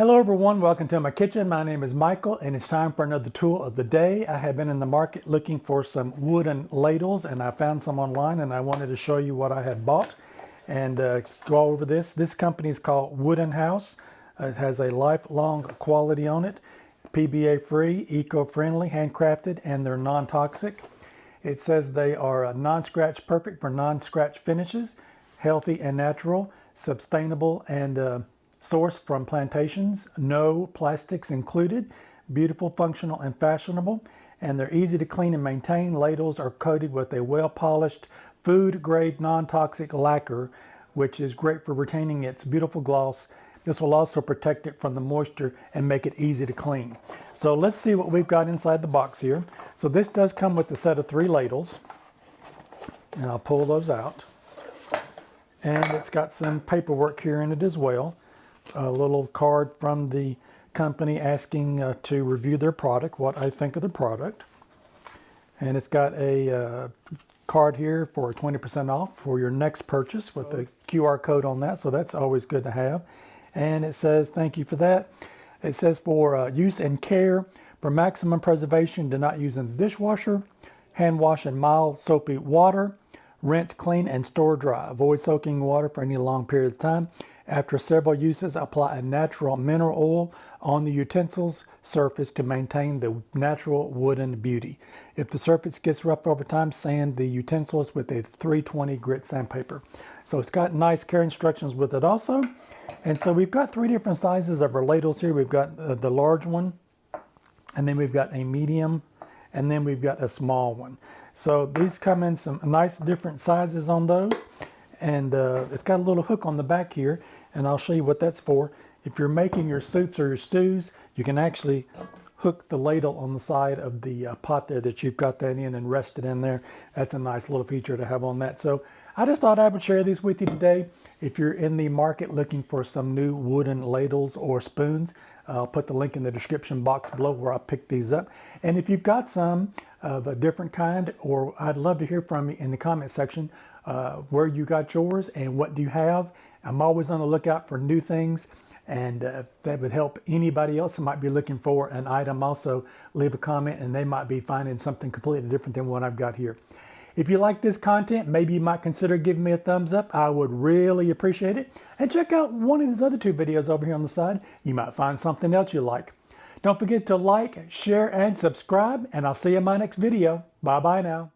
Hello everyone, welcome to my kitchen. My name is Michael and it's time for another tool of the day. I have been in the market looking for some wooden ladles and I found some online and I wanted to show you what I have bought and go over this. This company is called Wooden House. It has a lifelong quality on it, PBA free, eco-friendly, handcrafted, and they're non-toxic. It says they are non-scratch perfect for non-scratch finishes, healthy and natural, sustainable and sourced from plantations, no plastics included, beautiful, functional, and fashionable, and they're easy to clean and maintain. Ladles are coated with a well-polished, food-grade, non-toxic lacquer, which is great for retaining its beautiful gloss. This will also protect it from the moisture and make it easy to clean. So let's see what we've got inside the box here. So this does come with a set of 3 ladles, and I'll pull those out. And it's got some paperwork here in it as well. A little card from the company asking to review their product, what I think of the product. And it's got a card here for 20% off for your next purchase with a QR code on that, so that's always good to have. And it says, thank you for that. It says for use and care, for maximum preservation, do not use in the dishwasher, hand wash in mild soapy water, rinse, clean, and store dry. Avoid soaking water for any long period of time. After several uses, apply a natural mineral oil on the utensil's surface to maintain the natural wooden beauty. If the surface gets rough over time, sand the utensils with a 320 grit sandpaper. So it's got nice care instructions with it also. And so we've got 3 different sizes of our ladles here. We've got the large one, and then we've got a medium, and then we've got a small one. So these come in some nice different sizes on those. And it's got a little hook on the back here, and I'll show you what that's for. If you're making your soups or your stews, you can actually hook the ladle on the side of the pot there that you've got that in and rest it in there. That's a nice little feature to have on that. So I just thought I would share these with you today. If you're in the market looking for some new wooden ladles or spoons, I'll put the link in the description box below where I picked these up. And if you've got some of a different kind, or I'd love to hear from you in the comment section, where you got yours and what do you have. I'm always on the lookout for new things, and that would help anybody else who might be looking for an item. Also leave a comment and they might be finding something completely different than what I've got here. If you like this content, maybe you might consider giving me a thumbs up. I would really appreciate it. And check out one of these other 2 videos over here on the side. You might find something else you like. Don't forget to like, share, and subscribe, and I'll see you in my next video. Bye-bye now.